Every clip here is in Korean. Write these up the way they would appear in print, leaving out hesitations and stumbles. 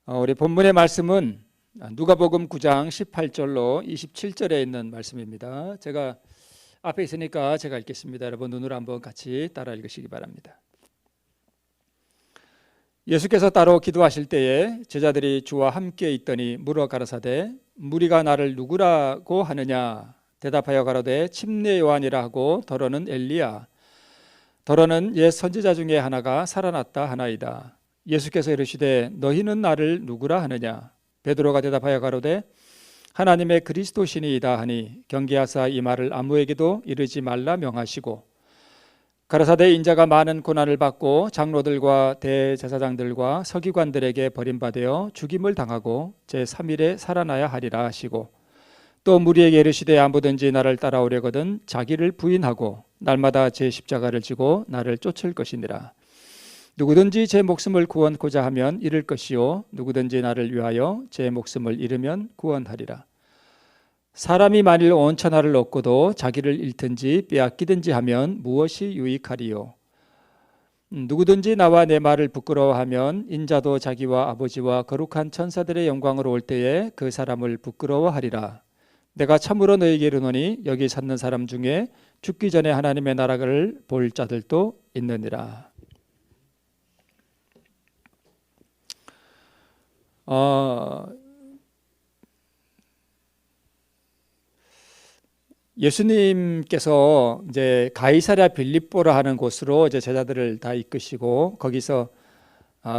우리 본문의 말씀은 누가복음 9장 18절로 27절에 있는 말씀입니다. 제가 앞에 있으니까 제가 읽겠습니다. 여러분 눈으로 한번 같이 따라 읽으시기 바랍니다. 예수께서 따로 기도하실 때에 제자들이 주와 함께 있더니 물어 가라사대 무리가 나를 누구라고 하느냐? 대답하여 가로되 침례 요한이라 하고 더러는 엘리야 더러는 옛 선지자 중에 하나가 살아났다 하나이다. 예수께서 이르시되 너희는 나를 누구라 하느냐? 베드로가 대답하여 가로되 하나님의 그리스도시니이다 하니 경계하사 이 말을 아무에게도 이르지 말라 명하시고 가라사대 인자가 많은 고난을 받고 장로들과 대제사장들과 서기관들에게 버림받아 죽임을 당하고 제3일에 살아나야 하리라 하시고 또 무리에게 이르시되 아무든지 나를 따라오려거든 자기를 부인하고 날마다 제 십자가를 지고 나를 쫓을 것이니라. 누구든지 제 목숨을 구원코자 하면 잃을 것이요 누구든지 나를 위하여 제 목숨을 잃으면 구원하리라. 사람이 만일 온 천하를 얻고도 자기를 잃든지 빼앗기든지 하면 무엇이 유익하리요? 누구든지 나와 내 말을 부끄러워하면 인자도 자기와 아버지와 거룩한 천사들의 영광으로 올 때에 그 사람을 부끄러워하리라. 내가 참으로 너희에게 이르노니 여기 찾는 사람 중에 죽기 전에 하나님의 나라를 볼 자들도 있느니라. 예수님께서 이제 가이사랴 빌립보라 하는 곳으로 이제 제자들을 다 이끄시고 거기서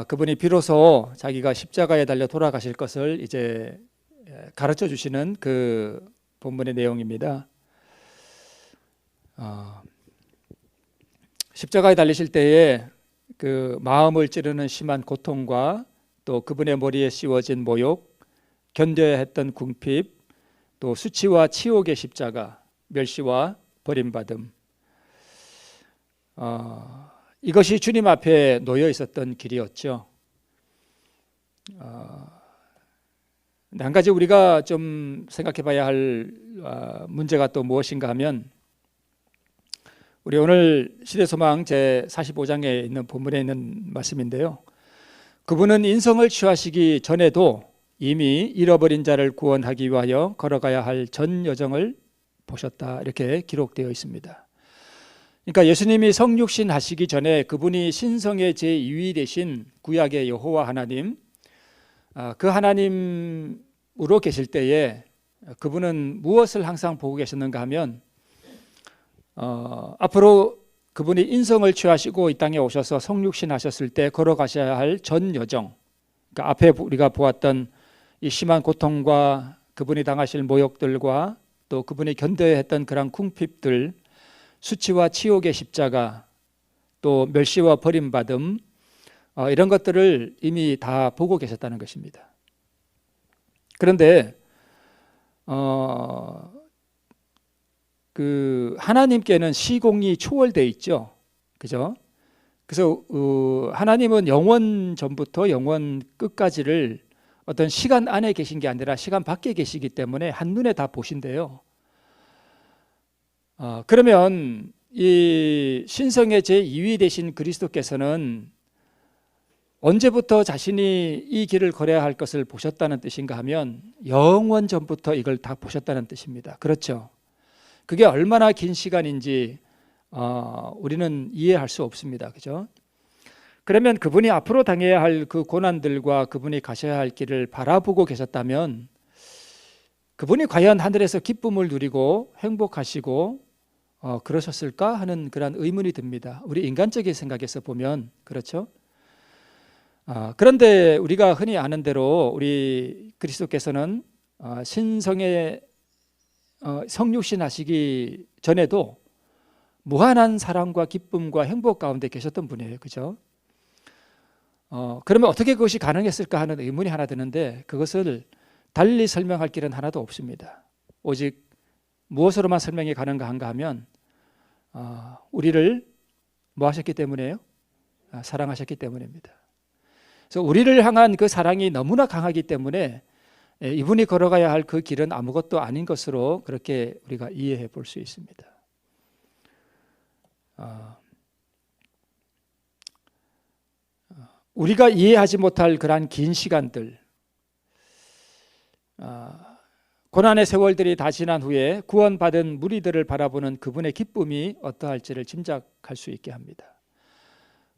그분이 비로소 자기가 십자가에 달려 돌아가실 것을 이제 가르쳐 주시는 그 본문의 내용입니다. 십자가에 달리실 때에 그 마음을 찌르는 심한 고통과 또 그분의 머리에 씌워진 모욕, 견뎌야 했던 궁핍, 또 수치와 치욕의 십자가, 멸시와 버림받음, 이것이 주님 앞에 놓여 있었던 길이었죠. 한 가지 우리가 좀 생각해 봐야 할 문제가 또 무엇인가 하면 우리 오늘 시대소망 제45장에 있는 본문에 있는 말씀인데요. 그분은 인성을 취하시기 전에도 이미 잃어버린 자를 구원하기 위하여 걸어가야 할 전 여정을 보셨다 이렇게 기록되어 있습니다. 그러니까 예수님이 성육신 하시기 전에 그분이 신성의 제2위 되신 구약의 여호와 하나님, 그 하나님으로 계실 때에 그분은 무엇을 항상 보고 계셨는가 하면 앞으로 그분이 인성을 취하시고 이 땅에 오셔서 성육신 하셨을 때 걸어가셔야 할 전 여정, 그러니까 앞에 우리가 보았던 이 심한 고통과 그분이 당하실 모욕들과 또 그분이 견뎌야 했던 그런 궁핍들, 수치와 치욕의 십자가, 또 멸시와 버림받음, 이런 것들을 이미 다 보고 계셨다는 것입니다. 그런데 그 하나님께는 시공이 초월되어 있죠, 그죠? 그래서 하나님은 영원 전부터 영원 끝까지를 어떤 시간 안에 계신 게 아니라 시간 밖에 계시기 때문에 한눈에 다 보신대요. 그러면 이 신성의 제2위 되신 그리스도께서는 언제부터 자신이 이 길을 걸어야 할 것을 보셨다는 뜻인가 하면 영원 전부터 이걸 다 보셨다는 뜻입니다. 그렇죠? 그게 얼마나 긴 시간인지 우리는 이해할 수 없습니다. 그죠? 그러면 그분이 앞으로 당해야 할 그 고난들과 그분이 가셔야 할 길을 바라보고 계셨다면 그분이 과연 하늘에서 기쁨을 누리고 행복하시고 그러셨을까 하는 그런 의문이 듭니다. 우리 인간적인 생각에서 보면 그렇죠? 그런데 우리가 흔히 아는 대로 우리 그리스도께서는 신성의 성육신 하시기 전에도 무한한 사랑과 기쁨과 행복 가운데 계셨던 분이에요. 그죠? 그러면 어떻게 그것이 가능했을까 하는 의문이 하나 드는데 그것을 달리 설명할 길은 하나도 없습니다. 오직 무엇으로만 설명이 가능한가 하면 우리를 뭐 하셨기 때문에요? 사랑하셨기 때문입니다. 그래서 우리를 향한 그 사랑이 너무나 강하기 때문에 이분이 걸어가야 할 그 길은 아무것도 아닌 것으로 그렇게 우리가 이해해 볼 수 있습니다. 우리가 이해하지 못할 그러한 긴 시간들, 고난의 세월들이 다 지난 후에 구원받은 무리들을 바라보는 그분의 기쁨이 어떠할지를 짐작할 수 있게 합니다.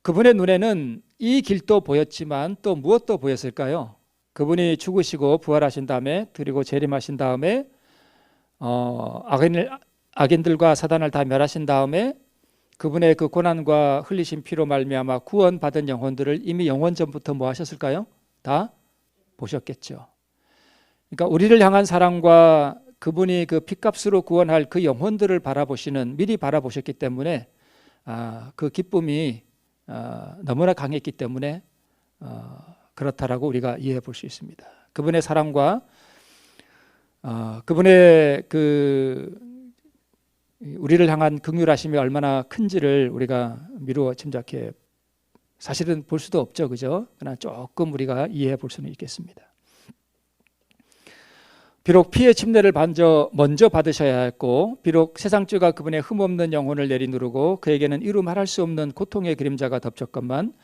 그분의 눈에는 이 길도 보였지만 또 무엇도 보였을까요? 그분이 죽으시고 부활하신 다음에 그리고 재림하신 다음에 악인들과 사단을 다 멸하신 다음에 그분의 그 고난과 흘리신 피로 말미암아 구원받은 영혼들을 이미 영원 전부터 뭐 하셨을까요? 다 보셨겠죠. 그러니까 우리를 향한 사랑과 그분이 그 피값으로 구원할 그 영혼들을 바라보시는, 미리 바라보셨기 때문에 그 기쁨이 너무나 강했기 때문에 그렇다라고 우리가 이해해 볼 수 있습니다. 그분의 사랑과 그분의 그 우리를 향한 긍휼하심이 얼마나 큰지를 우리가 미루어 짐작해, 사실은 볼 수도 없죠, 그죠? 그러나 조금 우리가 이해해 볼 수는 있겠습니다. 비록 피의 침례를 먼저 받으셔야 했고, 비록 세상죄가 그분의 흠없는 영혼을 내리누르고 그에게는 이루 말할 수 없는 고통의 그림자가 덮쳤건만,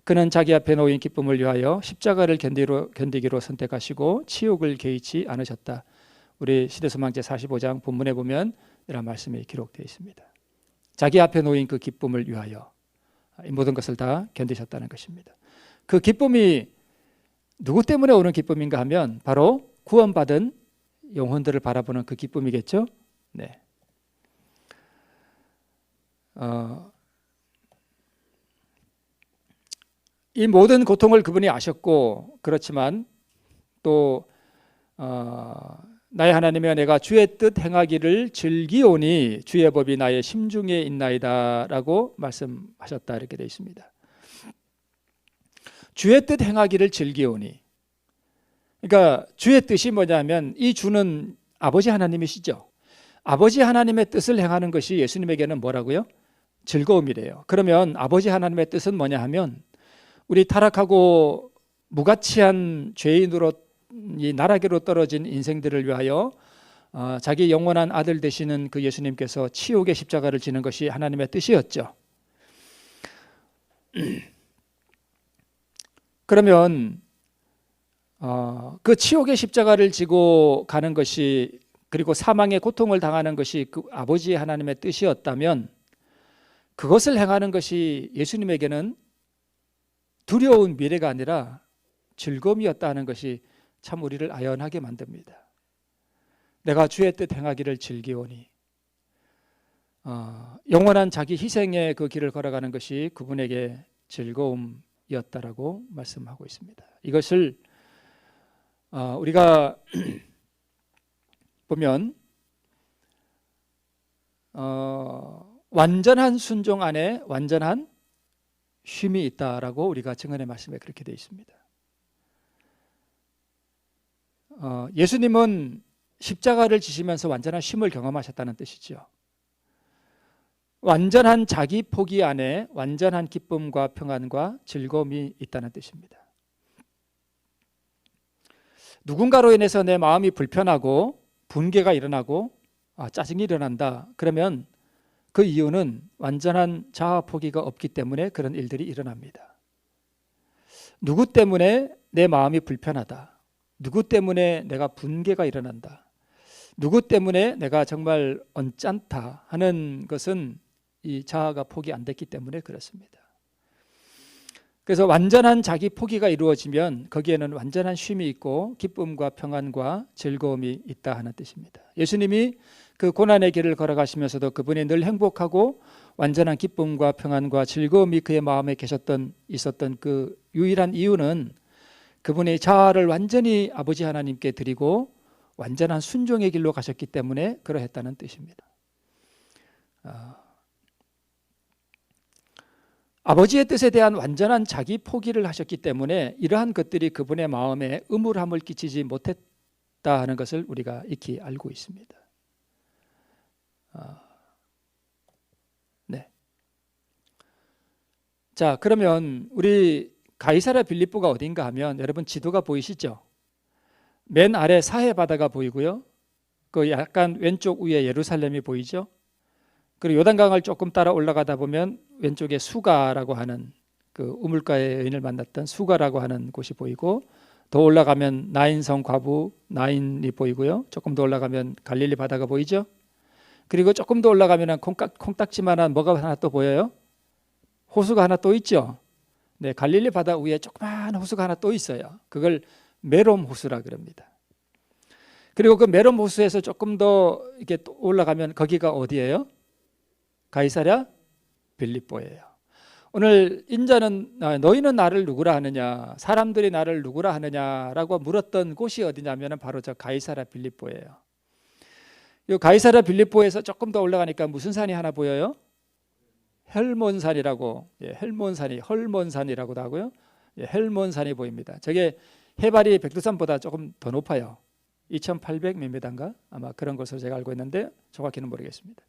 그는 자기 앞에 놓인 기쁨을 위하여 십자가를 견디기로 선택하시고 치욕을 개의치 않으셨다. 우리 시대소망제 45장 본문에 보면 이런 말씀이 기록되어 있습니다. 자기 앞에 놓인 그 기쁨을 위하여 이 모든 것을 다 견디셨다는 것입니다. 그 기쁨이 누구 때문에 오는 기쁨인가 하면 바로 구원받은 영혼들을 바라보는 그 기쁨이겠죠. 네. 이 모든 고통을 그분이 아셨고, 그렇지만 또 나의 하나님이여 내가 주의 뜻 행하기를 즐기오니 주의 법이 나의 심중에 있나이다 라고 말씀하셨다, 이렇게 되어 있습니다. 주의 뜻 행하기를 즐기오니, 그러니까 주의 뜻이 뭐냐면 이 주는 아버지 하나님이시죠. 아버지 하나님의 뜻을 행하는 것이 예수님에게는 뭐라고요? 즐거움이래요. 그러면 아버지 하나님의 뜻은 뭐냐 하면 우리 타락하고 무가치한 죄인으로 이 나락으로 떨어진 인생들을 위하여 자기 영원한 아들 되시는 그 예수님께서 치욕의 십자가를 지는 것이 하나님의 뜻이었죠. 그러면 그 치욕의 십자가를 지고 가는 것이, 그리고 사망의 고통을 당하는 것이 그 아버지 하나님의 뜻이었다면, 그것을 행하는 것이 예수님에게는 두려운 미래가 아니라 즐거움이었다는 것이 참 우리를 아연하게 만듭니다. 내가 주의 뜻 행하기를 즐기오니, 영원한 자기 희생의 그 길을 걸어가는 것이 그분에게 즐거움이었다라고 말씀하고 있습니다. 이것을 우리가 보면 완전한 순종 안에 완전한 쉼이 있다라고 우리가 증언의 말씀에 그렇게 되어 있습니다. 예수님은 십자가를 지시면서 완전한 쉼을 경험하셨다는 뜻이죠. 완전한 자기 포기 안에 완전한 기쁨과 평안과 즐거움이 있다는 뜻입니다. 누군가로 인해서 내 마음이 불편하고 분개가 일어나고 짜증이 일어난다. 그러면 그 이유는 완전한 자아 포기가 없기 때문에 그런 일들이 일어납니다. 누구 때문에 내 마음이 불편하다. 누구 때문에 내가 분개가 일어난다. 누구 때문에 내가 정말 언짢다 하는 것은 이 자아가 포기 안 됐기 때문에 그렇습니다. 그래서 완전한 자기 포기가 이루어지면 거기에는 완전한 쉼이 있고 기쁨과 평안과 즐거움이 있다 하는 뜻입니다. 예수님이 그 고난의 길을 걸어가시면서도 그분이 늘 행복하고 완전한 기쁨과 평안과 즐거움이 그의 마음에 있었던 그 유일한 이유는 그분이 자아를 완전히 아버지 하나님께 드리고 완전한 순종의 길로 가셨기 때문에 그러했다는 뜻입니다. 아버지의 뜻에 대한 완전한 자기 포기를 하셨기 때문에 이러한 것들이 그분의 마음에 음울함을 끼치지 못했다 하는 것을 우리가 익히 알고 있습니다. 네. 자, 그러면 우리 가이사랴 빌립보가 어딘가 하면 여러분 지도가 보이시죠? 맨 아래 사해 바다가 보이고요. 그 약간 왼쪽 위에 예루살렘이 보이죠? 그리고 요단강을 조금 따라 올라가다 보면 왼쪽에 수가라고 하는 그 우물가의 여인을 만났던 수가라고 하는 곳이 보이고, 더 올라가면 나인성 과부 나인이 보이고요. 조금 더 올라가면 갈릴리 바다가 보이죠. 그리고 조금 더 올라가면 콩딱지만한 뭐가 하나 또 보여요? 호수가 하나 또 있죠. 네, 갈릴리 바다 위에 조그마한 호수가 하나 또 있어요. 그걸 메롬 호수라 그럽니다. 그리고 그 메롬 호수에서 조금 더 이렇게 올라가면 거기가 어디예요? 가이사랴 빌립보예요. 오늘 인자는 너희는 나를 누구라 하느냐, 사람들이 나를 누구라 하느냐라고 물었던 곳이 어디냐면 바로 저 가이사랴 빌립보예요. 이 가이사랴 빌립보에서 조금 더 올라가니까 무슨 산이 하나 보여요? 헬몬산이라고, 헐몬산이라고도 하고요. 헬몬산이 보입니다. 저게 해발이 백두산보다 조금 더 높아요. 2,800 몇 미터인가? 아마 그런 것으로 제가 알고 있는데 정확히는 모르겠습니다.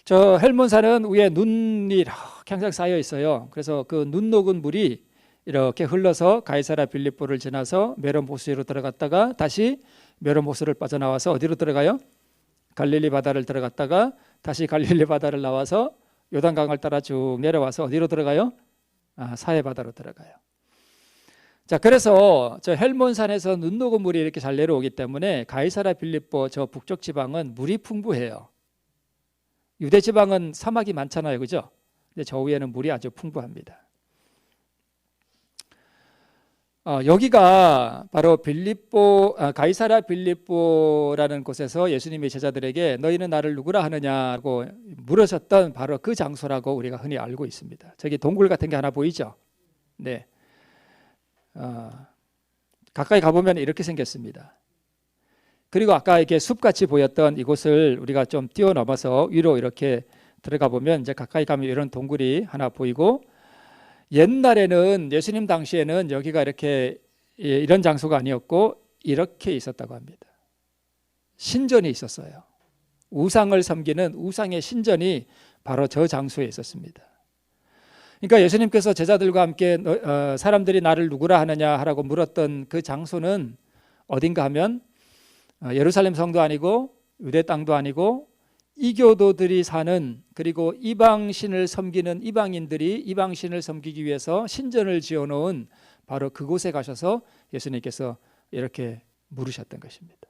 저 헬몬산은 위에 눈이 이렇게 항상 쌓여 있어요. 그래서 그 눈 녹은 물이 이렇게 흘러서 가이사랴 빌립보를 지나서 메론 호수로 들어갔다가 다시 메론 호수를 빠져나와서 어디로 들어가요? 갈릴리 바다를 들어갔다가 다시 갈릴리 바다를 나와서 요단강을 따라 쭉 내려와서 어디로 들어가요? 사해 바다로 들어가요. 자, 그래서 저 헬몬산에서 눈 녹은 물이 이렇게 잘 내려오기 때문에 가이사랴 빌립보 저 북쪽 지방은 물이 풍부해요. 유대 지방은 사막이 많잖아요, 그죠? 근데 저 위에는 물이 아주 풍부합니다. 여기가 바로 가이사랴 빌립보라는 곳에서 예수님이 제자들에게 너희는 나를 누구라 하느냐고 물으셨던 바로 그 장소라고 우리가 흔히 알고 있습니다. 저기 동굴 같은 게 하나 보이죠? 네. 가까이 가보면 이렇게 생겼습니다. 그리고 아까 이렇게 숲같이 보였던 이곳을 우리가 좀 뛰어넘어서 위로 이렇게 들어가 보면 이제 가까이 가면 이런 동굴이 하나 보이고, 옛날에는 예수님 당시에는 여기가 이렇게 이런 장소가 아니었고 이렇게 있었다고 합니다. 신전이 있었어요. 우상을 섬기는 우상의 신전이 바로 저 장소에 있었습니다. 그러니까 예수님께서 제자들과 함께 사람들이 나를 누구라 하느냐 하라고 물었던 그 장소는 어딘가 하면 예루살렘 성도 아니고 유대 땅도 아니고 이교도들이 사는, 그리고 이방신을 섬기는 이방인들이 이방신을 섬기기 위해서 신전을 지어놓은 바로 그곳에 가셔서 예수님께서 이렇게 물으셨던 것입니다.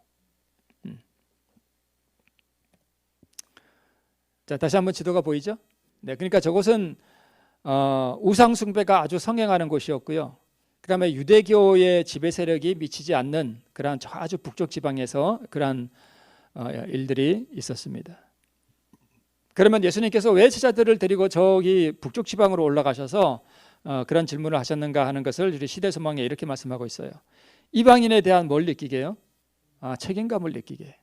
자, 다시 한번 지도가 보이죠? 네, 그러니까 저곳은 우상 숭배가 아주 성행하는 곳이었고요. 그다음에 유대교의 지배 세력이 미치지 않는 그러한 아주 북쪽 지방에서 그러한 일들이 있었습니다. 그러면 예수님께서 왜 제자들을 데리고 저기 북쪽 지방으로 올라가셔서 그런 질문을 하셨는가 하는 것을 우리 시대소망에 이렇게 말씀하고 있어요. 이방인에 대한 뭘 느끼게요? 책임감을 느끼게.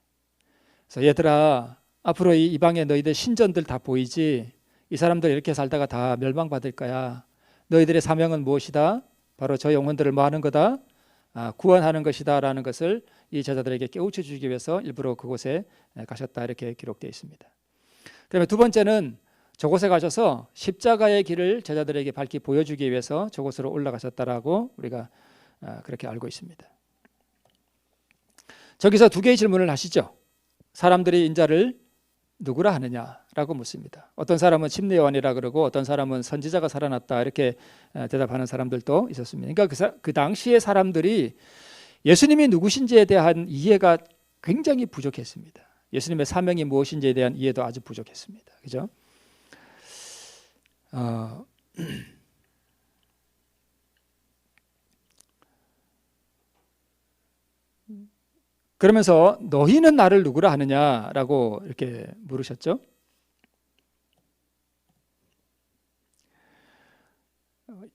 그래서 얘들아, 앞으로 이 이방에 너희들 신전들 다 보이지? 이 사람들 이렇게 살다가 다 멸망받을 거야. 너희들의 사명은 무엇이다? 바로 저 영혼들을 뭐 하는 거다? 구원하는 것이다 라는 것을 이 제자들에게 깨우쳐 주기 위해서 일부러 그곳에 가셨다, 이렇게 기록되어 있습니다. 그다음에 두 번째는 저곳에 가셔서 십자가의 길을 제자들에게 밝히 보여주기 위해서 저곳으로 올라가셨다라고 우리가 그렇게 알고 있습니다. 저기서 두 개의 질문을 하시죠. 사람들이 인자를 누구라 하느냐라고 묻습니다. 어떤 사람은 침례 요한이라 그러고 어떤 사람은 선지자가 살아났다, 이렇게 대답하는 사람들도 있었습니다. 그러니까 그 당시의 사람들이 예수님이 누구신지에 대한 이해가 굉장히 부족했습니다. 예수님의 사명이 무엇인지에 대한 이해도 아주 부족했습니다. 그죠? 그러면서 너희는 나를 누구라 하느냐라고 이렇게 물으셨죠.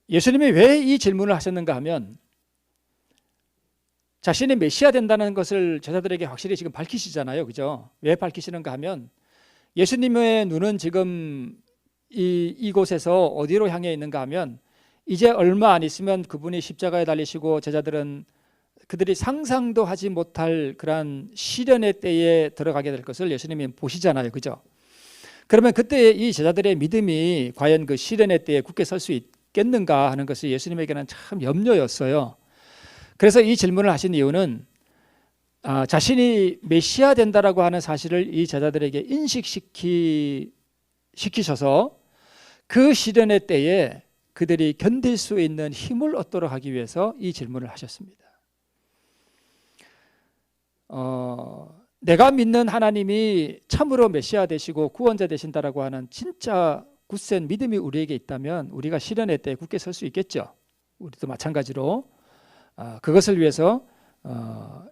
예수님이 왜 이 질문을 하셨는가 하면 자신이 메시아 된다는 것을 제자들에게 확실히 지금 밝히시잖아요. 그죠? 왜 밝히시는가 하면 예수님의 눈은 지금 이곳에서 어디로 향해 있는가 하면 이제 얼마 안 있으면 그분이 십자가에 달리시고 제자들은 그들이 상상도 하지 못할 그러한 시련의 때에 들어가게 될 것을 예수님이 보시잖아요. 그죠? 그러면 그때 이 제자들의 믿음이 과연 그 시련의 때에 굳게 설 수 있겠는가 하는 것이 예수님에게는 참 염려였어요. 그래서 이 질문을 하신 이유는 자신이 메시아 된다라고 하는 사실을 이 제자들에게 인식시키셔서 그 시련의 때에 그들이 견딜 수 있는 힘을 얻도록 하기 위해서 이 질문을 하셨습니다. 내가 믿는 하나님이 참으로 메시아 되시고 구원자 되신다라고 하는 진짜 굳센 믿음이 우리에게 있다면 우리가 시련의 때에 굳게 설 수 있겠죠. 우리도 마찬가지로 그것을 위해서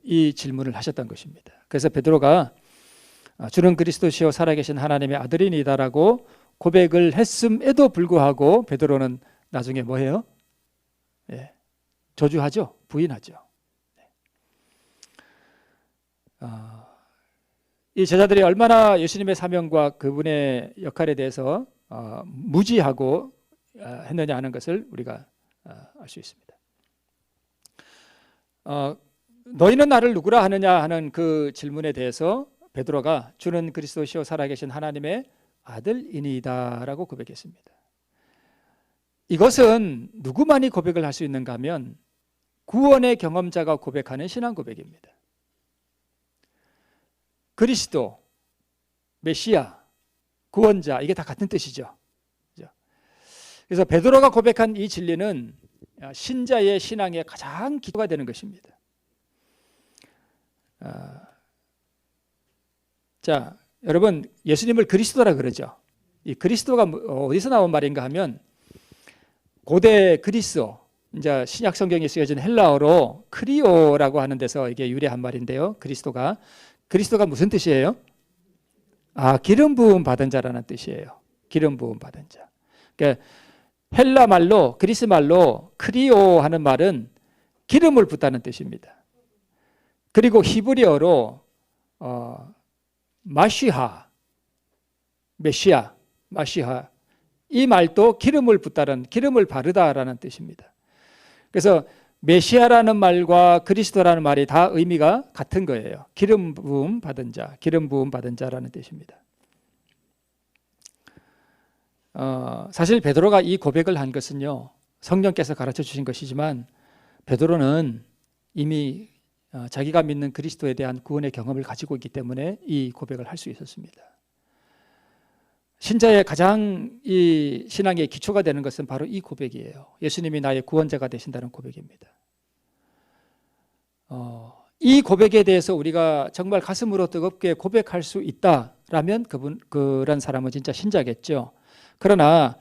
이 질문을 하셨던 것입니다. 그래서 베드로가 주는 그리스도시요 살아계신 하나님의 아들이니다라고 고백을 했음에도 불구하고 베드로는 나중에 뭐해요? 저주하죠. 부인하죠. 이 제자들이 얼마나 예수님의 사명과 그분의 역할에 대해서 무지하고 했느냐 하는 것을 우리가 알 수 있습니다. 너희는 나를 누구라 하느냐 하는 그 질문에 대해서 베드로가 주는 그리스도시요 살아계신 하나님의 아들이니이다라고 고백했습니다. 이것은 누구만이 고백을 할 수 있는가 하면 구원의 경험자가 고백하는 신앙 고백입니다. 그리스도, 메시아, 구원자 이게 다 같은 뜻이죠. 그래서 베드로가 고백한 이 진리는 신자의 신앙의 가장 기초가 되는 것입니다. 자, 여러분 예수님을 그리스도라 그러죠. 이 그리스도가 어디서 나온 말인가 하면 고대 그리스어, 이제 신약 성경에 쓰여진 헬라어로 크리오라고 하는 데서 이게 유래한 말인데요. 그리스도가 무슨 뜻이에요? 기름 부음 받은 자라는 뜻이에요. 기름 부음 받은 자. 그러니까 헬라 말로 그리스 말로 크리오 하는 말은 기름을 붓다는 뜻입니다. 그리고 히브리어로 마시하, 메시아, 마시하 이 말도 기름을 붓다는 기름을 바르다라는 뜻입니다. 그래서 메시아라는 말과 그리스도라는 말이 다 의미가 같은 거예요. 기름 부음 받은 자, 기름 부음 받은 자라는 뜻입니다. 사실 베드로가 이 고백을 한 것은요, 성령께서 가르쳐 주신 것이지만 베드로는 이미 자기가 믿는 그리스도에 대한 구원의 경험을 가지고 있기 때문에 이 고백을 할 수 있었습니다. 신자의 가장 이 신앙의 기초가 되는 것은 바로 이 고백이에요. 예수님이 나의 구원자가 되신다는 고백입니다. 이 고백에 대해서 우리가 정말 가슴으로 뜨겁게 고백할 수 있다라면 그런 사람은 진짜 신자겠죠. 그러나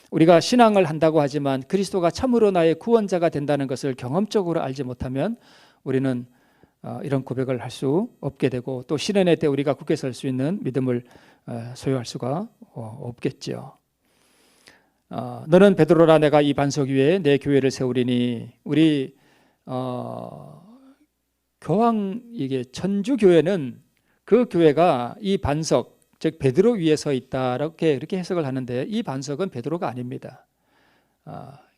우리가 신앙을 한다고 하지만 그리스도가 참으로 나의 구원자가 된다는 것을 경험적으로 알지 못하면 우리는 이런 고백을 할 수 없게 되고 또 시련의 때 우리가 굳게 설 수 있는 믿음을 소유할 수가 없겠죠. 너는 베드로라 내가 이 반석 위에 내 교회를 세우리니 우리 교황 이게 천주 교회는 그 교회가 이 반석 즉 베드로 위에 서 있다 이렇게 해석을 하는데 이 반석은 베드로가 아닙니다.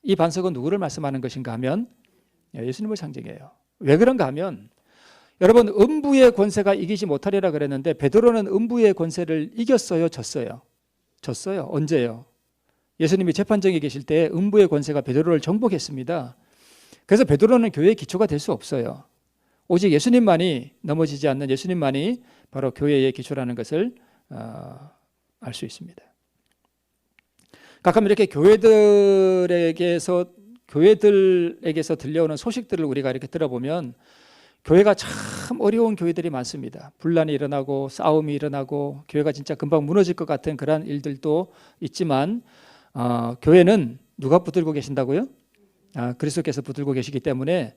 이 반석은 누구를 말씀하는 것인가 하면 예수님을 상징해요. 왜 그런가 하면 여러분 음부의 권세가 이기지 못하리라 그랬는데 베드로는 음부의 권세를 이겼어요, 졌어요? 졌어요. 언제요? 예수님이 재판정에 계실 때 음부의 권세가 베드로를 정복했습니다. 그래서 베드로는 교회의 기초가 될 수 없어요. 오직 예수님만이 넘어지지 않는 예수님만이 바로 교회의 기초라는 것을 알 수 있습니다. 가끔 이렇게 교회들에게서 들려오는 소식들을 우리가 이렇게 들어보면 교회가 참 어려운 교회들이 많습니다. 분란이 일어나고 싸움이 일어나고 교회가 진짜 금방 무너질 것 같은 그런 일들도 있지만 교회는 누가 붙들고 계신다고요? 그리스도께서 붙들고 계시기 때문에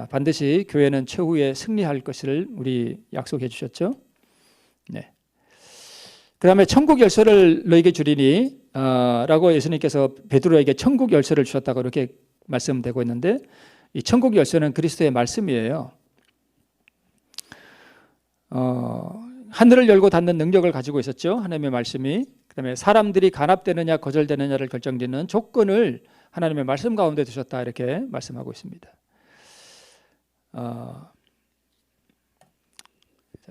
반드시 교회는 최후에 승리할 것을 우리 약속해 주셨죠. 네. 그 다음에 천국 열쇠를 너에게 주리니 라고 예수님께서 베드로에게 천국 열쇠를 주셨다고 이렇게 말씀되고 있는데 이 천국 열쇠는 그리스도의 말씀이에요. 하늘을 열고 닫는 능력을 가지고 있었죠. 하나님의 말씀이. 그 다음에 사람들이 간합되느냐 거절되느냐를 결정짓는 조건을 하나님의 말씀 가운데 두셨다 이렇게 말씀하고 있습니다. 자,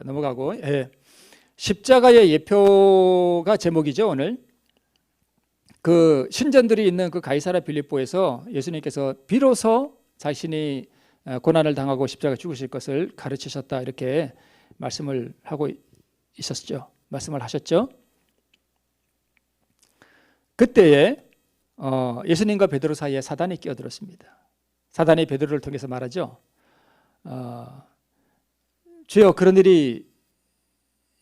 넘어가고 십자가의 예표가 제목이죠. 오늘 그 신전들이 있는 그 가이사랴 빌립보에서 예수님께서 비로소 자신이 고난을 당하고 십자가 죽으실 것을 가르치셨다 이렇게 말씀을 하고 있었죠. 말씀을 하셨죠. 그때에 예수님과 베드로 사이에 사단이 끼어들었습니다. 사단이 베드로를 통해서 말하죠. 주여, 그런 일이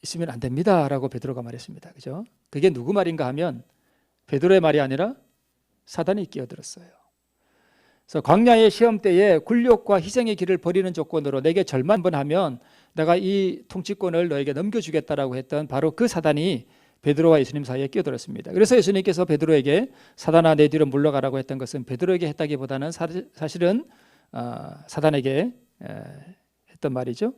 있으면 안 됩니다 라고 베드로가 말했습니다. 그죠? 그게 누구 말인가 하면 베드로의 말이 아니라 사단이 끼어들었어요. 그래서 광야의 시험 때에 굴욕과 희생의 길을 버리는 조건으로 내게 절만 한번 하면 내가 이 통치권을 너에게 넘겨주겠다라고 했던 바로 그 사단이 베드로와 예수님 사이에 끼어들었습니다. 그래서 예수님께서 베드로에게 사단아 내 뒤로 물러가라고 했던 것은 베드로에게 했다기보다는 사실은 사단에게 했던 말이죠.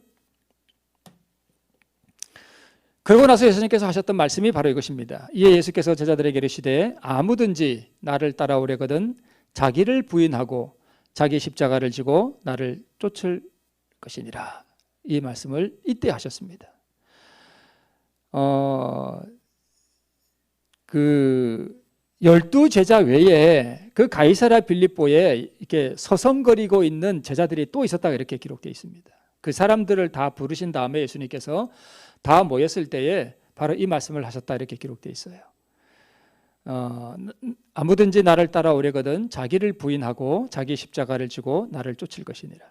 그러고 나서 예수님께서 하셨던 말씀이 바로 이것입니다. 이에 예수께서 제자들에게 이르시되 아무든지 나를 따라오려거든 자기를 부인하고 자기 십자가를 지고 나를 쫓을 것이니라. 이 말씀을 이때 하셨습니다. 그 12제자 외에 그 가이사랴 빌립보에 이렇게 서성거리고 있는 제자들이 또 있었다고 이렇게 기록되어 있습니다. 그 사람들을 다 부르신 다음에 예수님께서 다 모였을 때에 바로 이 말씀을 하셨다 이렇게 기록되어 있어요. 아무든지 나를 따라오려거든 자기를 부인하고 자기 십자가를 지고 나를 쫓을 것이니라.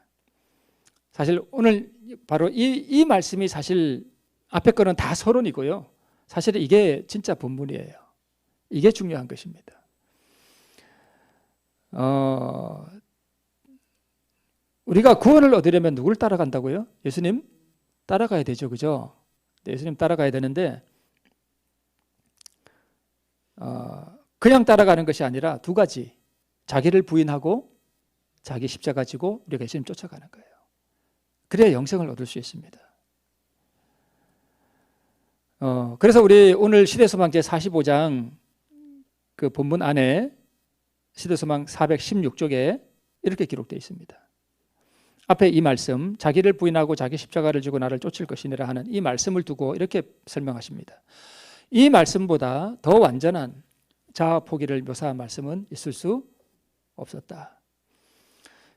사실 오늘 바로 이 말씀이 사실 앞에 거는 다 서론이고요. 사실 이게 진짜 본문이에요. 이게 중요한 것입니다. 우리가 구원을 얻으려면 누굴 따라간다고요? 예수님 따라가야 되죠, 그죠? 예수님 따라가야 되는데 그냥 따라가는 것이 아니라 두 가지, 자기를 부인하고 자기 십자가 지고 우리가 예수님 쫓아가는 거예요. 그래야 영생을 얻을 수 있습니다. 그래서 우리 오늘 시대소망 제45장 그 본문 안에 시대소망 416쪽에 이렇게 기록되어 있습니다. 앞에 이 말씀, 자기를 부인하고 자기 십자가를 지고 나를 쫓을 것이니라 하는 이 말씀을 두고 이렇게 설명하십니다. 이 말씀보다 더 완전한 자아 포기를 묘사한 말씀은 있을 수 없었다.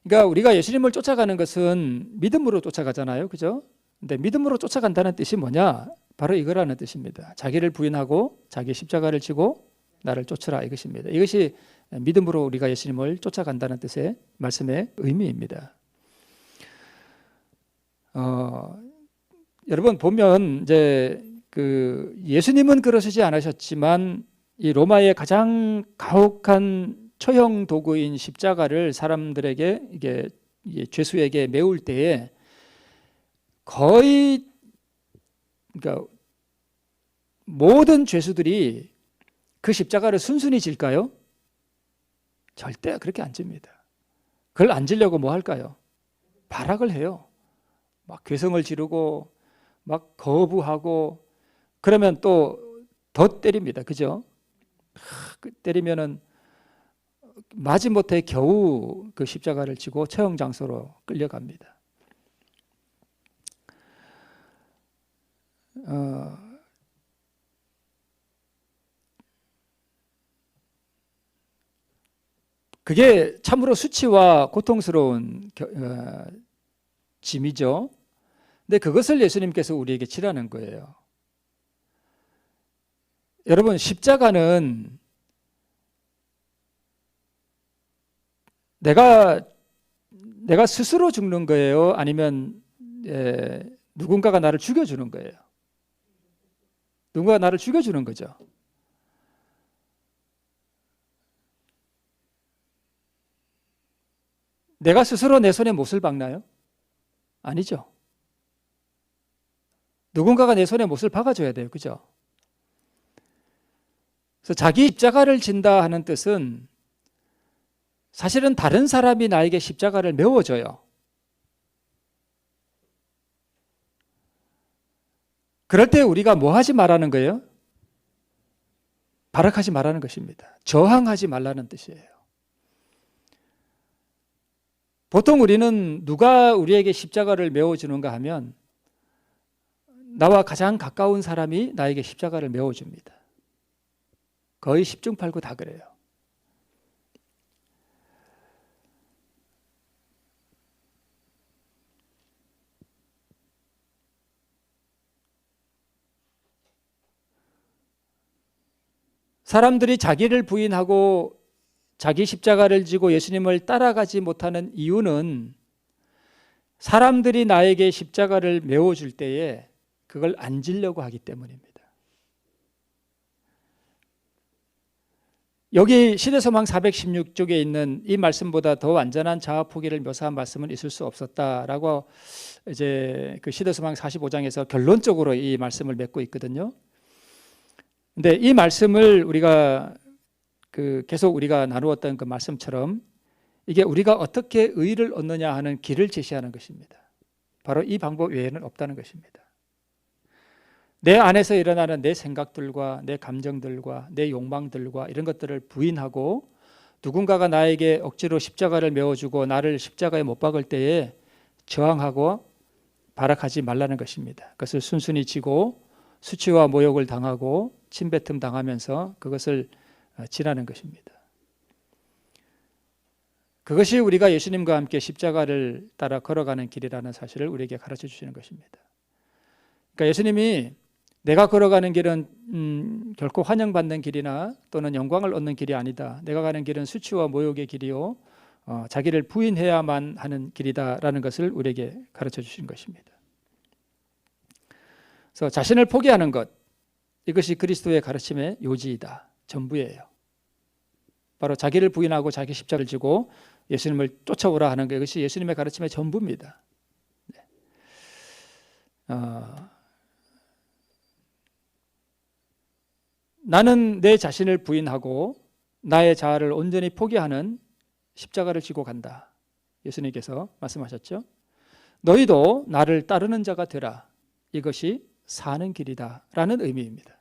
그러니까 우리가 예수님을 쫓아가는 것은 믿음으로 쫓아가잖아요, 그죠? 근데 믿음으로 쫓아간다는 뜻이 뭐냐? 바로 이거라는 뜻입니다. 자기를 부인하고 자기 십자가를 지고 나를 쫓으라 이것입니다. 이것이 믿음으로 우리가 예수님을 쫓아간다는 뜻의 말씀의 의미입니다. 여러분 보면 이제 그 예수님은 그러시지 않으셨지만 이 로마의 가장 가혹한 처형 도구인 십자가를 사람들에게 이게 죄수에게 메울 때에 거의 그러니까 모든 죄수들이 그 십자가를 순순히 질까요? 절대 그렇게 안 집니다. 그걸 안 지려고 뭐 할까요? 발악을 해요. 막 괴성을 지르고 막 거부하고 그러면 또 더 때립니다. 그죠? 때리면은 마지못해 겨우 그 십자가를 지고 처형 장소로 끌려갑니다. 그게 참으로 수치와 고통스러운 짐이죠. 근데 그것을 예수님께서 우리에게 치라는 거예요. 여러분 십자가는 내가 스스로 죽는 거예요? 아니면 누군가가 나를 죽여주는 거예요? 누군가가 나를 죽여주는 거죠. 내가 스스로 내 손에 못을 박나요? 아니죠. 누군가가 내 손에 못을 박아줘야 돼요. 그죠? 그래서 자기 십자가를 진다 하는 뜻은 사실은 다른 사람이 나에게 십자가를 메워줘요. 그럴 때 우리가 뭐 하지 말라는 거예요? 발악하지 말라는 것입니다. 저항하지 말라는 뜻이에요. 보통 우리는 누가 우리에게 십자가를 메워주는가 하면 나와 가장 가까운 사람이 나에게 십자가를 메워줍니다. 거의 10중 8구 다 그래요. 사람들이 자기를 부인하고 자기 십자가를 지고 예수님을 따라가지 못하는 이유는 사람들이 나에게 십자가를 메워줄 때에 그걸 안 지려고 하기 때문입니다. 여기 시대소망 416쪽에 있는 이 말씀보다 더 완전한 자아 포기를 묘사한 말씀은 있을 수 없었다라고 이제 그 시대소망 45장에서 결론적으로 이 말씀을 맺고 있거든요. 근데 이 말씀을 우리가 계속 우리가 나누었던 그 말씀처럼 이게 우리가 어떻게 의를 얻느냐 하는 길을 제시하는 것입니다. 바로 이 방법 외에는 없다는 것입니다. 내 안에서 일어나는 내 생각들과 내 감정들과 내 욕망들과 이런 것들을 부인하고 누군가가 나에게 억지로 십자가를 메워주고 나를 십자가에 못 박을 때에 저항하고 발악하지 말라는 것입니다. 그것을 순순히 지고 수치와 모욕을 당하고 침뱉음 당하면서 그것을 지나는 것입니다. 그것이 우리가 예수님과 함께 십자가를 따라 걸어가는 길이라는 사실을 우리에게 가르쳐 주시는 것입니다. 그러니까 예수님이 내가 걸어가는 길은 결코 환영받는 길이나 또는 영광을 얻는 길이 아니다. 내가 가는 길은 수치와 모욕의 길이요 자기를 부인해야만 하는 길이다라는 것을 우리에게 가르쳐 주신 것입니다. 그래서 자신을 포기하는 것, 이것이 그리스도의 가르침의 요지이다. 전부예요. 바로 자기를 부인하고 자기 십자가를 지고 예수님을 쫓아오라 하는 것, 이것이 예수님의 가르침의 전부입니다. 네. 나는 내 자신을 부인하고 나의 자아를 온전히 포기하는 십자가를 지고 간다. 예수님께서 말씀하셨죠. 너희도 나를 따르는 자가 되라. 이것이 사는 길이다 라는 의미입니다.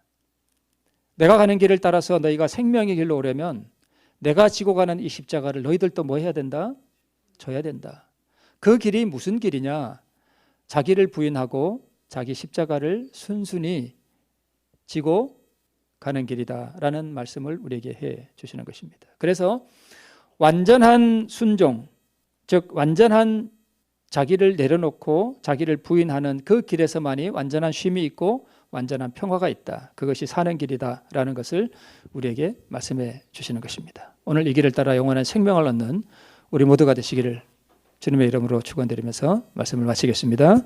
내가 가는 길을 따라서 너희가 생명의 길로 오려면 내가 지고 가는 이 십자가를 너희들도 뭐 해야 된다? 져야 된다. 그 길이 무슨 길이냐? 자기를 부인하고 자기 십자가를 순순히 지고 가는 길이다라는 말씀을 우리에게 해 주시는 것입니다. 그래서 완전한 순종, 즉 완전한 자기를 내려놓고 자기를 부인하는 그 길에서만이 완전한 쉼이 있고 완전한 평화가 있다. 그것이 사는 길이다라는 것을 우리에게 말씀해 주시는 것입니다. 오늘 이 길을 따라 영원한 생명을 얻는 우리 모두가 되시기를 주님의 이름으로 축원드리면서 말씀을 마치겠습니다.